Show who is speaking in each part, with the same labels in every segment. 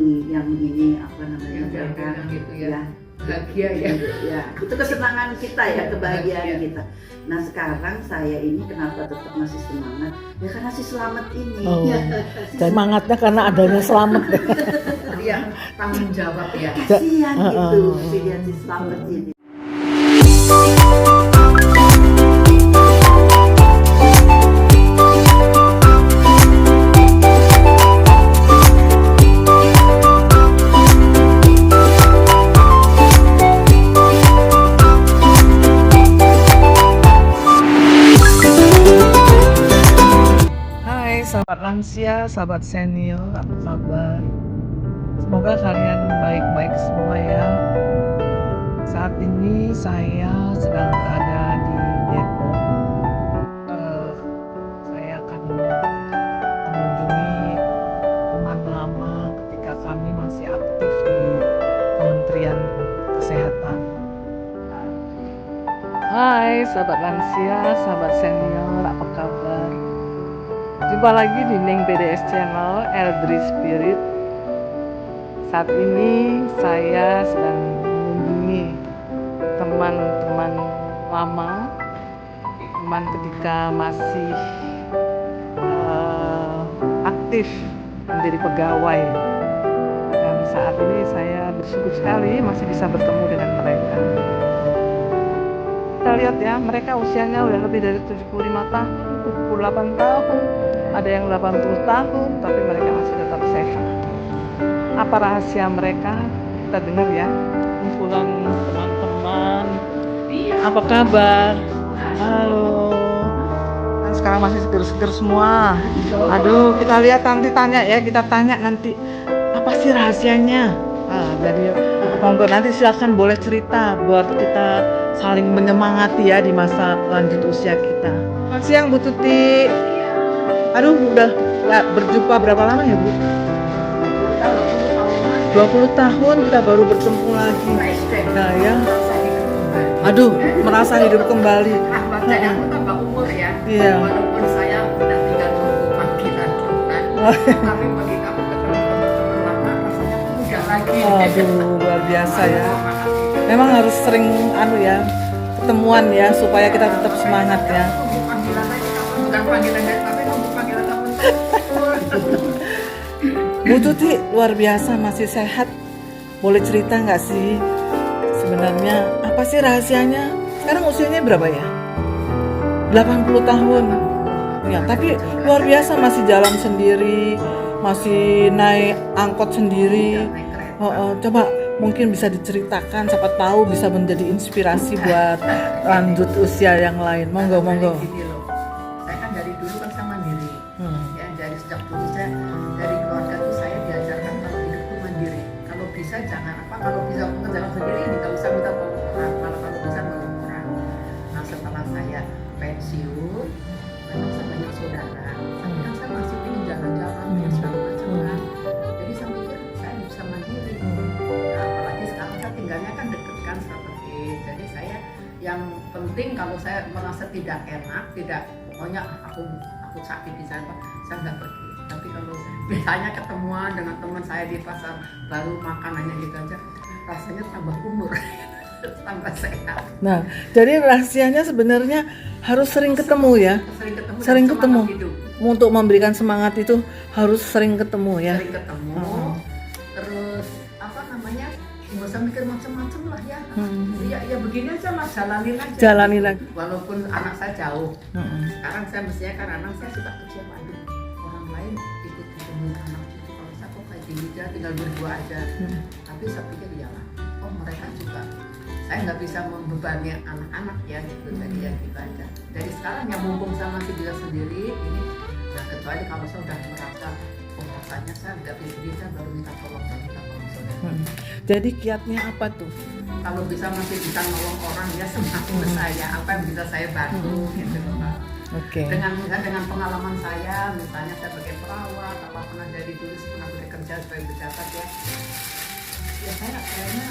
Speaker 1: yang ini apa namanya
Speaker 2: Yang
Speaker 1: mereka
Speaker 2: gitu ya. Bahagia
Speaker 1: ya,
Speaker 2: ya.
Speaker 1: itu kesenangan kita ya, kebahagiaan
Speaker 2: Bahagia.
Speaker 1: kita. Nah sekarang saya ini kenapa tetap masih semangat ya karena si Selamat ini
Speaker 3: Oh.
Speaker 1: ya,
Speaker 3: Semangatnya karena adanya Selamat.
Speaker 2: Dia tanggung jawab ya.
Speaker 1: kasihan gitu si lihat si Selamat ini.
Speaker 3: Hai sahabat lansia, sahabat senior, apa kabar? Semoga kalian baik-baik semua ya. Saat ini saya sedang berada di Depok. Saya akan mengunjungi teman lama ketika kami masih aktif di Kementerian Kesehatan. Hai sahabat lansia, sahabat senior, apa kabar? Jumpa lagi di Ning BDS Channel Eldri Spirit. Saat ini saya sedang mengunjungi teman-teman lama, teman ketika masih aktif menjadi pegawai. Dan saat ini saya bersyukur sekali masih bisa bertemu dengan mereka. Kita lihat ya, mereka usianya udah lebih dari 75 tahun, 78 tahun, ada yang 80 tahun, tapi mereka masih tetap sehat. Apa rahasia mereka? Kita dengar ya. Kumpulan teman-teman. Apa kabar? Halo. Kan sekarang masih seger-seger semua. Aduh, kita lihat nanti tanya ya, kita tanya nanti apa sih rahasianya? Jadi monggo nanti silakan boleh cerita buat kita saling menyemangati ya di masa lanjut usia kita. Selamat siang Bu Tuti. Aduh, udah nggak berjumpa berapa lama ya Bu? 20 tahun kita baru bertemu lagi. Nah ya, aduh, merasa hidup kembali.
Speaker 2: Makanya aku tambah umur ya.
Speaker 3: Iya.
Speaker 2: Walaupun saya udah tinggal nunggu panggilan Tuhan, tapi bagi kamu ketemu teman-teman lama rasanya muda lagi.
Speaker 3: Aduh, luar biasa ya. Memang harus sering ketemuan ya supaya kita tetap semangat ya.
Speaker 2: Nunggu panggilan lagi, bukan panggilan dari tapi nunggu panggilan teman.
Speaker 3: Bu Tuti luar biasa, masih sehat. Boleh cerita nggak sih sebenarnya apa sih rahasianya? Sekarang usianya berapa ya? 80 tahun. Ya, tapi luar biasa masih jalan sendiri, masih naik angkot sendiri. Coba mungkin bisa diceritakan, siapa tahu bisa menjadi inspirasi buat lanjut usia yang lain. Monggo.
Speaker 2: Gini loh, saya kan dari dulu kan saya mandiri. Ya, dari sejak dulu saya dari keluarga tuh saya diajarkan kalau hidup tuh mandiri. Kalau bisa jangan kalau bisa mengerjakan sendiri tidak usah minta tolong orang, malah kalau bisa nolong orang. Nah setelah saya pensiun, memang saya banyak saudara, tapi kan saya masih ingin jalan-jalan dan segala macam kan. Jadi saya mikir saya bisa mandiri. Nah, apalagi sekarang saya tinggalnya kan deket kan seperti. Jadi saya yang penting kalau saya merasa tidak enak, pokoknya aku sakit di sana, saya nggak pergi. Tapi kalau biasanya ketemuan dengan teman saya di pasar baru makanannya gitu aja, rasanya tambah umur, tambah sehat.
Speaker 3: Nah, jadi rahasianya sebenarnya harus sering ketemu ya. Sering
Speaker 2: dan
Speaker 3: ketemu.
Speaker 2: semangat hidup.
Speaker 3: Untuk memberikan semangat itu harus sering ketemu ya.
Speaker 2: Sering ketemu, terus nggak usah mikir macam-macam lah ya. Ya begini aja mas, jalanin aja.
Speaker 3: Jalanin aja.
Speaker 2: Walaupun anak saya jauh. Sekarang saya mestinya kan anak saya suka kecewa, aduh orang lain ikut ketemu anak itu, kalau saya kok kayak gini aja, tinggal berdua aja. Tapi saya pikir iyalah, mereka juga, saya nggak bisa membebani anak-anak ya gitu. Jadi ya gitu aja. Dari sekarang ya mumpung saya masih bisa sendiri ini, nah, kecuali kalau saya udah merasa rasanya saya nggak bisa baru minta tolong saudara.
Speaker 3: Jadi kiatnya apa tuh?
Speaker 2: Kalau bisa masih bisa nolong orang ya semakin saya apa yang bisa saya bantu gitu loh Pak.
Speaker 3: Oke.
Speaker 2: Dengan pengalaman saya, misalnya saya sebagai perawat, apa pernah jadi dulu pernah bekerja sebagai pejabat ya. Ya saya kayaknya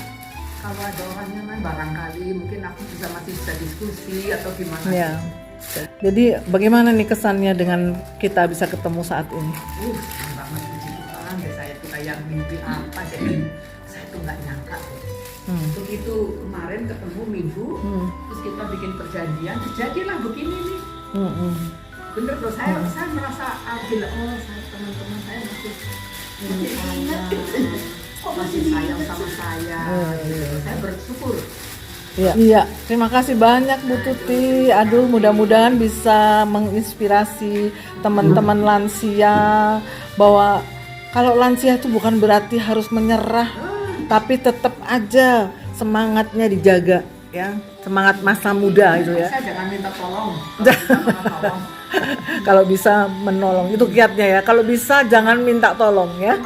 Speaker 2: kalau ada orang yang lain barangkali mungkin aku masih bisa diskusi atau gimana.
Speaker 3: Ya. Jadi bagaimana nih kesannya dengan kita bisa ketemu saat ini?
Speaker 2: Senang banget puji Tuhan ya, saya tuh kayak mimpi apa deh. Saya tuh nggak nyangka deh. Begitu kemarin ketemu Minggu, terus kita bikin perjanjian, terjadilah begini nih. Bener loh, saya merasa adil. Oh, teman-teman saya masih ingat gitu. Masih sayang sama saya. Saya bersyukur.
Speaker 3: Iya, terima kasih banyak Bu Tuti. Aduh, mudah-mudahan bisa menginspirasi teman-teman lansia bahwa kalau lansia itu bukan berarti harus menyerah, tapi tetap aja semangatnya dijaga, ya. Semangat masa muda itu ya.
Speaker 2: Saya jangan minta tolong. Tolong.
Speaker 3: Kalau bisa menolong, itu kiatnya ya. Kalau bisa jangan minta tolong ya.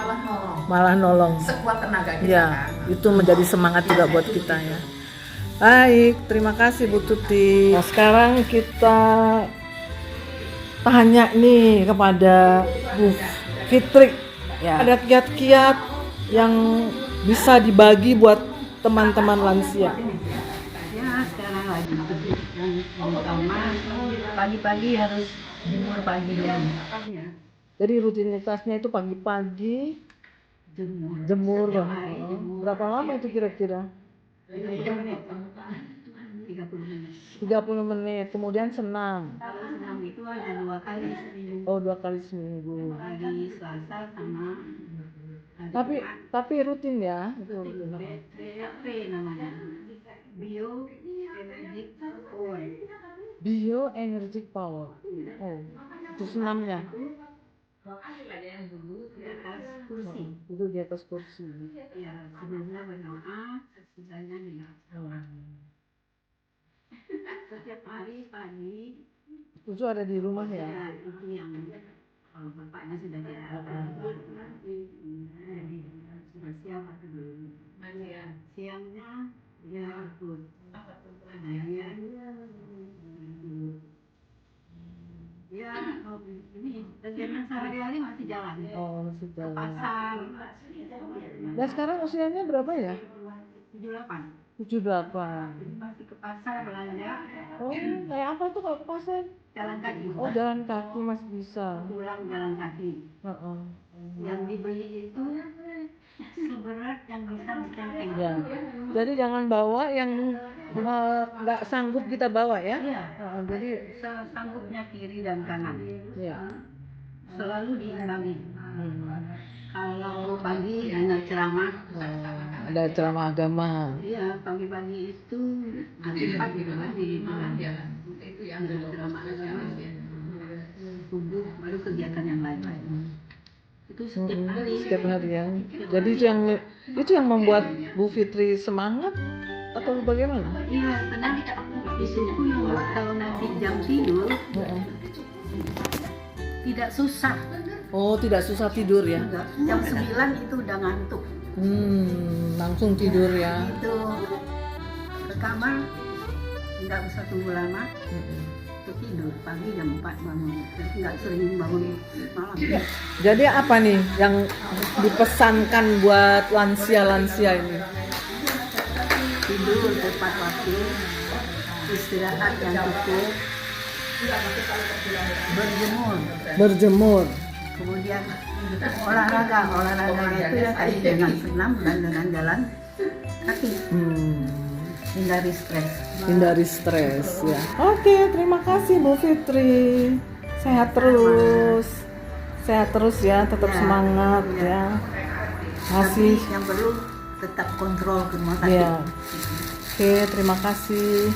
Speaker 3: Malah nolong.
Speaker 2: Sekuat tenaga kita.
Speaker 3: Ya, itu menjadi semangat juga buat kita ya. Baik, terima kasih Bu Tuti. Nah, sekarang kita tanya nih kepada Bu Fitri. Ya. Ada kiat-kiat yang bisa dibagi buat teman-teman lansia.
Speaker 4: Ya sekarang lagi yang utama pagi-pagi harus jemur pagi dulu.
Speaker 3: Jadi rutinitasnya itu pagi-pagi jemur. Berapa lama itu kira-kira?
Speaker 4: 30 menit.
Speaker 3: 30 menit. Kemudian senam.
Speaker 4: Kalau senam itu ada 2 kali seminggu.
Speaker 3: Oh, 2 kali seminggu.
Speaker 4: Hari Selasa sama
Speaker 3: Tapi rutin ya.
Speaker 4: BEP namanya. Bio Energy Power.
Speaker 3: Bio Energy Power. Oh, itu senamnya.
Speaker 4: Di atas kursi.
Speaker 3: Itu di atas kursi.
Speaker 4: Ya, sebelumnya berdoa, sesudahnya minum. Setiap hari pagi.
Speaker 3: Itu ada di rumah ya.
Speaker 4: Ya, itu yang kalau bapaknya sudah di sudah siap atau belum. Siangnya dia ikut pengajian. Ya, ini kegiatan sehari-hari masih jalan.
Speaker 3: Oh, masih
Speaker 4: Ke
Speaker 3: jalan.
Speaker 4: pasar.
Speaker 3: Nah, sekarang usianya berapa ya?
Speaker 4: 78.
Speaker 3: 78.
Speaker 4: Masih ke pasar belanja.
Speaker 3: Oh, kayak apa tuh kalau ke pasar?
Speaker 4: Jalan kaki.
Speaker 3: Oh, jalan kaki masih bisa.
Speaker 4: Pulang jalan kaki.
Speaker 3: Heeh.
Speaker 4: Yang dibeli itu seberat yang bisa ditenteng.
Speaker 3: Ya. Jadi jangan bawa yang nggak sanggup kita bawa ya.
Speaker 4: Iya.
Speaker 3: Jadi
Speaker 4: Sesanggupnya kiri dan kanan.
Speaker 3: ya.
Speaker 4: Selalu diimbangi. Kalau pagi hanya ceramah.
Speaker 3: Ada ceramah agama.
Speaker 4: Iya, pagi-pagi itu Jumat gitu kan di ceramah agama. Subuh baru kegiatan yang lain. Itu setiap hari.
Speaker 3: Setiap hari ya. Jadi itu yang membuat Bu Fitri semangat atau bagaimana?
Speaker 4: Iya, karena itu pun kalau nanti jam tidur tidak susah.
Speaker 3: Oh, tidak susah tidur ya?
Speaker 4: Enggak. Jam 9 itu udah ngantuk.
Speaker 3: Langsung tidur ya.
Speaker 4: Itu ke kamar, nggak usah tunggu lama. Itu tidur pagi jam 4 bangun. Jadi nggak sering bangun malam.
Speaker 3: Jadi apa nih yang dipesankan buat lansia-lansia ini?
Speaker 4: Tidur tepat waktu, istirahat yang cukup,
Speaker 3: Berjemur.
Speaker 4: kemudian olahraga itu ya tadi dengan senam dan dengan jalan kaki. Hindari stres
Speaker 3: ya. Oke, terima kasih Bu Fitri. Sehat terus ya, tetap semangat ya.
Speaker 4: Masih yang perlu tetap kontrol ke rumah sakit.
Speaker 3: Ya. Oke, terima kasih.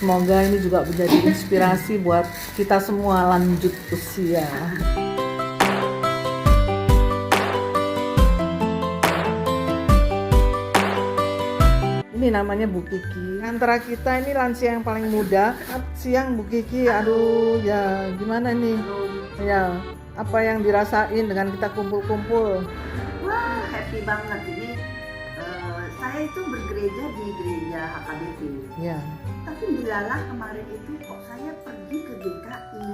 Speaker 3: Semoga ini juga menjadi inspirasi buat kita semua lanjut usia. Ini namanya Bu Kiki. Antara kita ini lansia yang paling muda. Siang Bu Kiki, aduh ya gimana nih? Ya, apa yang dirasain dengan kita kumpul-kumpul?
Speaker 1: Wah, happy banget ini. Saya itu bergereja di gereja HKBP.
Speaker 3: Ya.
Speaker 1: Tapi dilalah kemarin itu kok saya pergi ke GKI.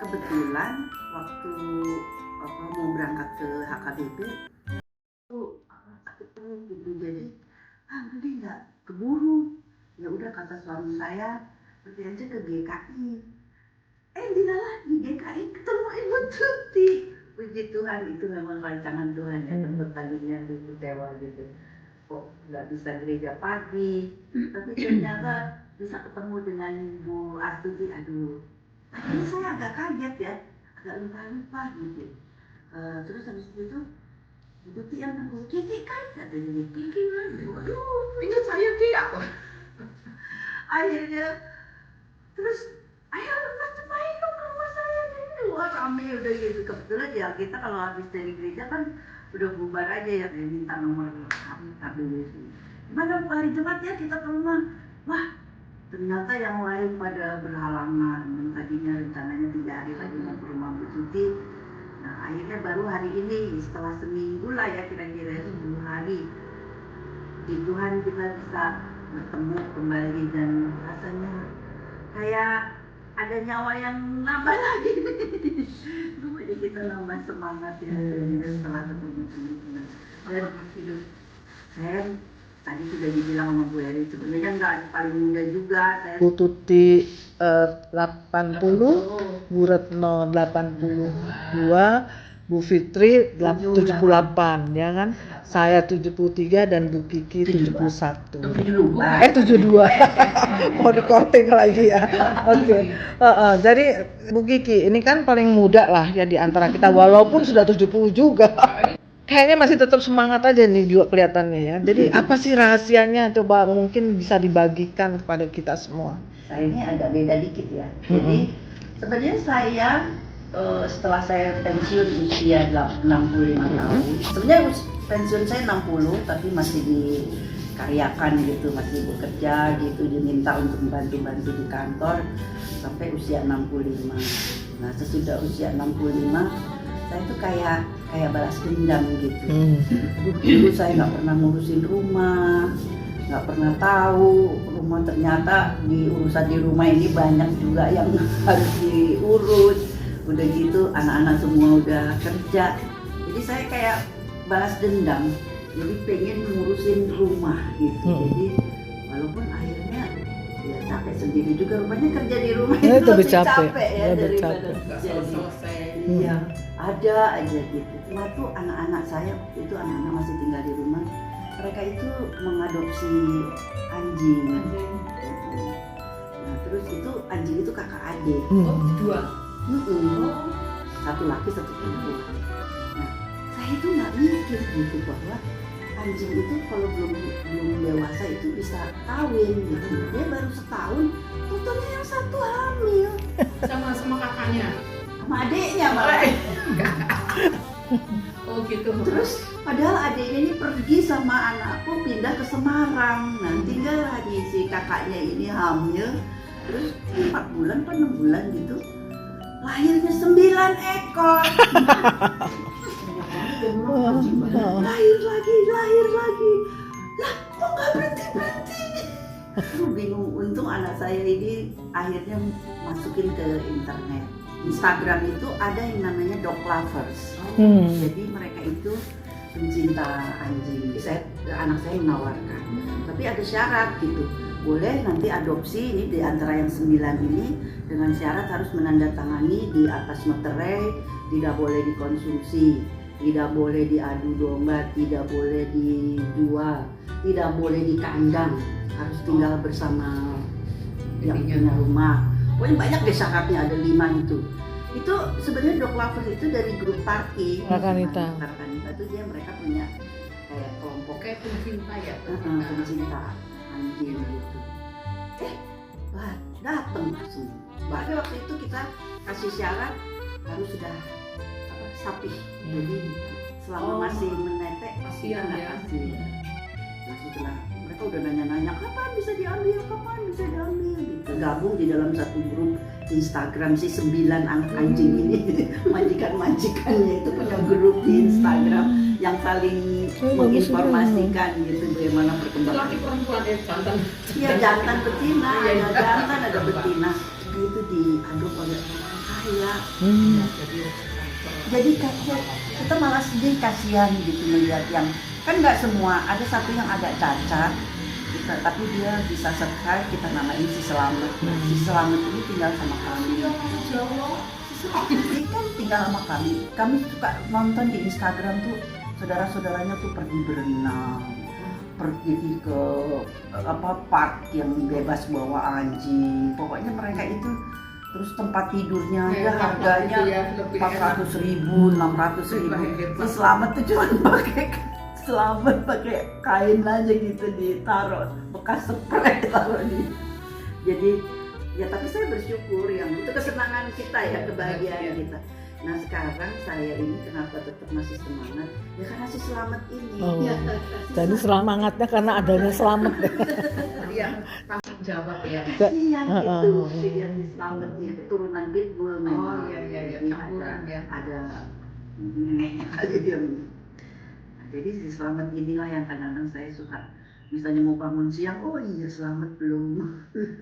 Speaker 1: Kebetulan waktu mau berangkat ke HKBP jadi beli nggak keburu. Ya udah kata suami saya pergi aja ke GKI. Dilalah di GKI ketemu Ibu Tuti. Wih, puji Tuhan itu memang rancangan Tuhan ya, tadinya itu dewa gitu. Kok nggak bisa gereja pagi, tapi ternyata bisa ketemu dengan Bu Astuti. Aduh, tadi saya agak kaget ya, agak lupa gitu. Terus habis itu Bu Tuti yang nanggung, Kiki kan katanya, Kiki kan, waduh,
Speaker 2: Ingat saya dia.
Speaker 1: akhirnya terus ayo main dong ke rumah saya deh. Wah rame udah gitu. Kebetulan ya kita kalau habis dari gereja kan udah bubar aja ya, minta nomor HP gimana hari Jumat ya kita ke rumah. Wah ternyata yang lain pada berhalangan, yang tadinya rencananya 3 hari lagi mau ke rumah Bu Tuti. Nah akhirnya baru hari ini setelah seminggu lah ya, kira-kira 10 hari di Tuhan kita bisa bertemu kembali, dan rasanya kayak ada nyawa yang nambah lagi. Rupanya kita nambah semangat ya setelah ketemu teman-teman. Dan saya tadi sudah dibilang sama Bu Eri, sebenarnya nggak paling muda juga.
Speaker 3: Bu Tuti 80, Bu Retno 82, Bu Fitri 78 ya kan, saya 73 dan Bu Kiki 71. 72. Mau recording lagi ya. Oke. Jadi Bu Kiki ini kan paling muda lah ya di antara kita, walaupun sudah 70 juga. Kayaknya masih tetap semangat aja nih juga kelihatannya ya. Jadi apa sih rahasianya? Coba mungkin bisa dibagikan kepada kita semua.
Speaker 1: Saya ini agak beda dikit ya. Jadi sebenarnya saya setelah saya pensiun usia 65 tahun, sebenarnya pensiun saya 60 tapi masih dikaryakan gitu, masih bekerja gitu, diminta untuk membantu-bantu di kantor sampai usia 65. Nah sesudah usia 65 saya tuh kayak balas dendam gitu. Dulu saya nggak pernah ngurusin rumah, nggak pernah tahu rumah, ternyata urusan di rumah ini banyak juga yang harus diurus. Udah gitu anak-anak semua udah kerja, jadi saya kayak balas dendam, jadi pengen ngurusin rumah gitu. Jadi walaupun akhirnya ya capek sendiri juga, rupanya kerja di rumah itu lebih capek ya daripada
Speaker 2: selesai.
Speaker 1: Iya, ada aja gitu. Waktu anak-anak saya itu anak-anak masih tinggal di rumah, mereka itu mengadopsi anjing. Nah terus itu anjing itu kakak adik.
Speaker 2: Dua.
Speaker 1: Satu laki satu perempuan. Nah saya itu nggak mikir gitu bahwa anjing itu kalau belum dewasa itu bisa kawin gitu. Dia baru setahun, fotonya yang satu hamil
Speaker 2: Sama kakaknya.
Speaker 1: sama adiknya malah.
Speaker 2: Oh gitu.
Speaker 1: Terus padahal adiknya ini pergi sama anakku pindah ke Semarang. Nah tinggal lagi si kakaknya ini hamil. Terus 4 bulan atau 6 bulan gitu, lahirnya 9 ekor. Lahir lagi. Lah kok nggak berhenti? Aku bingung. Untung anak saya ini akhirnya masukin ke internet. Instagram itu ada yang namanya dog lovers. Jadi mereka itu pencinta anjing. Anak saya menawarkan, tapi ada syarat gitu. Boleh nanti adopsi ini di antara yang 9 ini dengan syarat harus menandatangani di atas materai, tidak boleh dikonsumsi, tidak boleh diadu domba, tidak boleh dijual, tidak boleh dikandang, harus tinggal bersama yang punya rumah. Pokoknya banyak deh syaratnya, ada 5 itu. Itu sebenarnya dog lovers itu dari grup Tarki.
Speaker 3: Rakanita
Speaker 1: itu dia, mereka punya kayak kelompok
Speaker 2: Kayak pencinta ya.
Speaker 1: pencinta anjing gitu. Datang langsung. Bahkan waktu itu kita kasih syarat harus sudah sapi. Jadi selama masih menetek pasti
Speaker 2: Kasihan
Speaker 1: nggak
Speaker 2: ya.
Speaker 1: kasih. Nah setelah mereka udah nanya-nanya kapan bisa diambil gitu. Gabung di dalam satu grup Instagram si 9 anak anjing ini. Majikan-majikannya itu punya grup di Instagram yang saling menginformasikan gitu bagaimana perkembangan.
Speaker 2: Laki perempuan jantan.
Speaker 1: Iya jantan betina, ada jantan ada betina. Itu diadop oleh orang kaya. Jadi kita malah sedih, kasihan gitu melihat yang kan nggak semua, ada satu yang agak cacat. Tapi dia bisa survive, kita namain si Selamat. Si Selamat ini tinggal sama kami. Si Dia kan tinggal sama kami. Kami suka nonton di Instagram tuh saudara-saudaranya tuh pergi berenang, pergi ke park yang bebas bawa anjing. Pokoknya mereka itu terus tempat tidurnya ya harganya 400.000, 600.000. Selamat tuh cuma pakai kain aja gitu ditaruh bekas spray taruh di. Jadi ya tapi saya bersyukur yang itu kesenangan kita ya, kebahagiaan kita. Nah sekarang saya ini kenapa tetap masih semangat? Ya karena si Selamat ini.
Speaker 3: Ya, jadi semangatnya karena adanya Selamat.
Speaker 2: Yang tanggung jawab ya.
Speaker 1: Iya gitu. Yang si Selamat ini keturunan Pitbull memang.
Speaker 2: Oh iya campuran ya.
Speaker 1: Ada jadi si Selamat inilah yang kadang-kadang saya suka. Misalnya mau bangun siang, oh iya Selamat belum.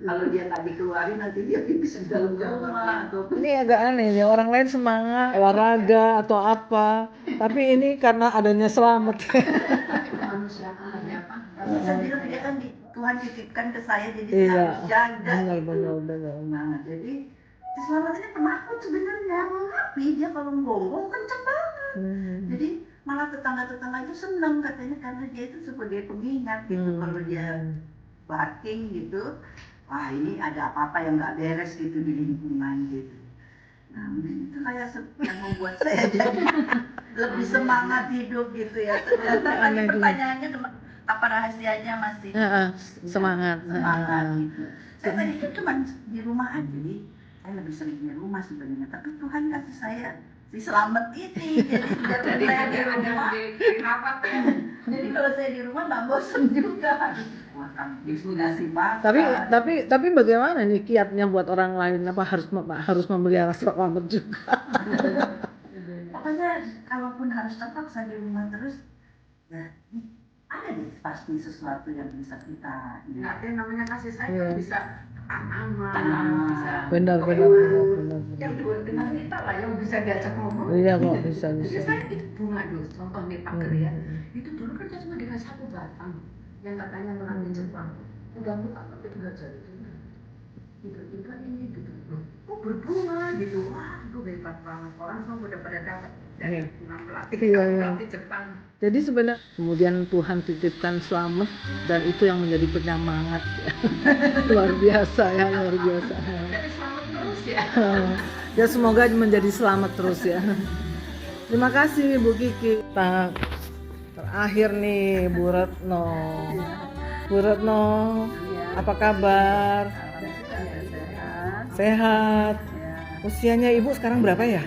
Speaker 1: Kalau dia nggak dikeluarin nanti dia pipis di dalam rumah.
Speaker 3: Ini agak aneh ya, orang lain semangat olahraga atau apa, tapi ini karena adanya Selamat.
Speaker 2: Kemanusiaan ya Pak.
Speaker 1: Saya bilang dia kan Tuhan titipkan ke saya jadi
Speaker 3: Iya.
Speaker 1: saya harus jaga.
Speaker 3: Benar.
Speaker 1: Nah jadi si Selamat ini penakut sebenarnya, tapi dia kalau ngomong kenceng banget. Jadi malah tetangga-tetangga itu senang katanya karena dia itu sebagai pengingat gitu. Kalau dia barking gitu, wah ini ada apa-apa yang nggak beres gitu di lingkungan gitu. Nah mungkin itu kayak yang membuat saya jadi lebih semangat hidup gitu ya. Ternyata tadi pertanyaannya apa rahasianya masih
Speaker 3: Semangat.
Speaker 1: gitu. Saya tadi itu cuma di rumah aja, jadi saya lebih sering di rumah sebenarnya. Tapi Tuhan kasih saya si Selamat ini, jadi saya di rumah. Jadi kalau saya di rumah nggak bosan juga. Wah, inspirasi banget.
Speaker 3: Tapi bagaimana nih kiatnya buat orang lain, apa harus memelihara Selamat juga?
Speaker 1: Pokoknya kalaupun harus terpaksa di rumah terus, ya ada nih pasti sesuatu yang bisa kita.
Speaker 2: Nggak ada yang namanya kasih sayang bisa tanaman, bisa
Speaker 3: Benar.
Speaker 2: yang dengan kita lah yang bisa diajak ngomong.
Speaker 3: Iya kok bisa.
Speaker 2: Jadi saya itu bunga dulu, contoh nih Pak ya. Itu dulu kan cuma dengan satu batang yang katanya melalui Jepang. Udah buka tapi nggak jadi. Tiba-tiba ini gitu. Oh berbunga gitu. Wah itu hebat banget. Orang semua udah pada dapat dari bunga pelatih Jepang.
Speaker 3: Jadi sebenarnya kemudian Tuhan titipkan Selamat dan itu yang menjadi penyemangat. luar biasa.
Speaker 2: Jadi selamat terus ya.
Speaker 3: Ya semoga menjadi selamat terus ya. Terima kasih Bu Kiki. Terakhir nih Bu Retno. Bu Retno, apa kabar? Sehat. Usianya Ibu sekarang berapa ya?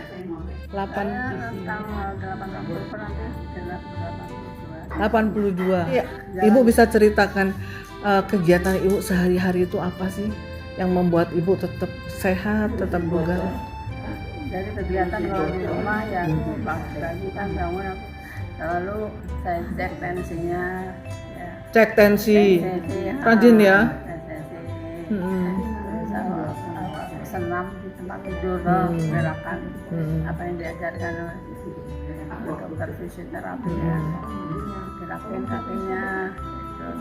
Speaker 3: 82. Iya. Ibu bisa ceritakan kegiatan Ibu sehari-hari itu apa sih yang membuat Ibu tetap sehat, tetap bugar?
Speaker 4: Jadi kegiatan kalau di rumah ya pagi kan bangun aku selalu saya cek tensinya ya.
Speaker 3: Cek tensi. Rajin ya.
Speaker 4: Terus aku senam di tempat tidur gerakan apa yang diajarkan oleh dokter fisioterapi ya. Gerakin kakinya terus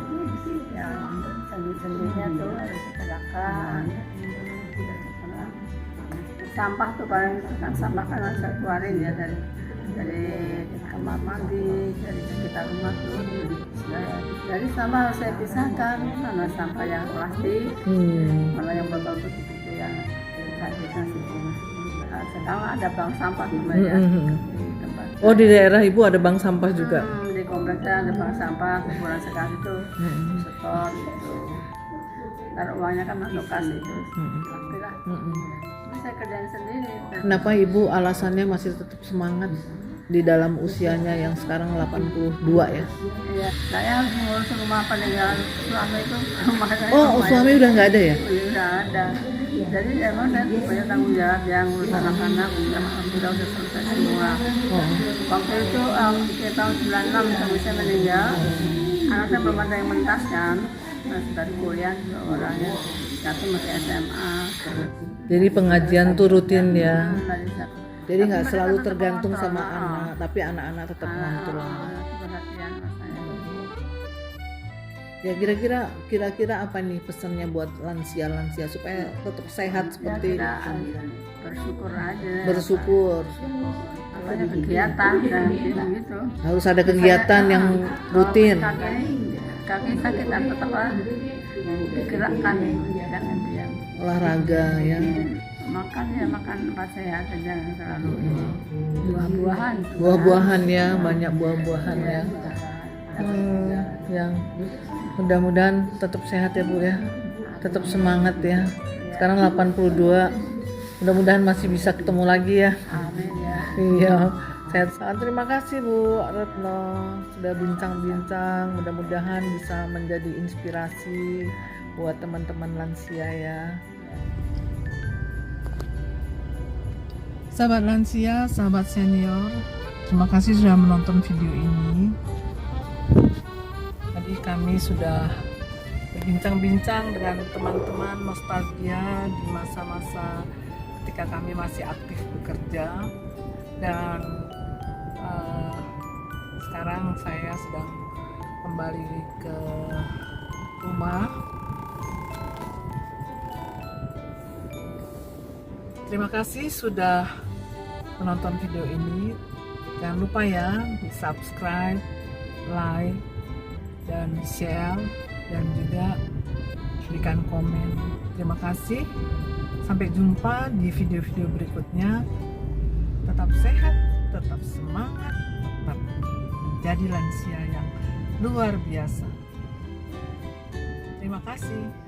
Speaker 4: yang sendi-sendinya tuh harus digerakkan. Sampah tuh paling kan sampah kan harus saya keluarin ya dari kamar mandi, dari sekitar rumah tuh. Dari sampah harus saya pisahkan, mana sampah yang plastik, mana yang botol putih itu yang saya pisah situ. Nah, sekarang ada bank sampah sebenarnya di tempat.
Speaker 3: Oh di daerah Ibu ada bank sampah juga?
Speaker 4: Di kompleknya ada bank sampah, sebulan sekali tuh setor gitu. Taruh uangnya kan masuk kas itu. Alhamdulillah. Saya kerjain sendiri.
Speaker 3: Kenapa Ibu alasannya masih tetap semangat di dalam usianya yang sekarang 82 ya?
Speaker 4: Iya, saya harus mengurus rumah peninggalan suami itu.
Speaker 3: Oh, suami udah nggak ada ya?
Speaker 4: Udah ada. Jadi emang saya punya tanggung jawab yang ngurus anak-anak, udah selesai semua. Waktu itu sekitar tahun 96 suami saya meninggal. Anak saya belum ada yang mentas kan, masih dari kuliah orangnya, satu masih SMA.
Speaker 3: Jadi pengajian tuh rutin ya? Jadi nggak
Speaker 4: Tapi
Speaker 3: selalu
Speaker 4: mereka
Speaker 3: tergantung
Speaker 4: tetap
Speaker 3: sama
Speaker 4: kontrol.
Speaker 3: anak, tapi anak-anak tetap ngontrol.
Speaker 4: Perhatian mas saya.
Speaker 3: Ya kira-kira apa nih pesannya buat lansia supaya tetap sehat
Speaker 4: Ya
Speaker 3: seperti
Speaker 4: kita bersyukur aja.
Speaker 3: bersyukur.
Speaker 4: Ada kegiatan dan gitu.
Speaker 3: Harus ada kegiatan yang rutin.
Speaker 4: Kaki sakit tetap digerakkan, jangan diam.
Speaker 3: Olahraga ya.
Speaker 4: Makan empat sehat aja, selalu buah-buahan.
Speaker 3: Buah-buahan ya, banyak buah-buahan ya. Yang mudah-mudahan tetap sehat ya Bu ya. Tetap semangat ya. Sekarang 82. Mudah-mudahan masih bisa ketemu lagi ya.
Speaker 4: Amin ya.
Speaker 3: Iya, sehat-sehat. Terima kasih Bu Retno sudah bincang-bincang. Mudah-mudahan bisa menjadi inspirasi buat teman-teman lansia ya. Sahabat lansia, sahabat senior, terima kasih sudah menonton video ini. Tadi kami sudah berbincang-bincang dengan teman-teman nostalgia di masa-masa ketika kami masih aktif bekerja, dan sekarang saya sedang kembali ke rumah. Terima kasih sudah menonton video ini. Jangan lupa ya di subscribe, like, dan share, dan juga berikan komen. Terima kasih. Sampai jumpa di video-video berikutnya. Tetap sehat, tetap semangat, tetap jadi lansia yang luar biasa. Terima kasih.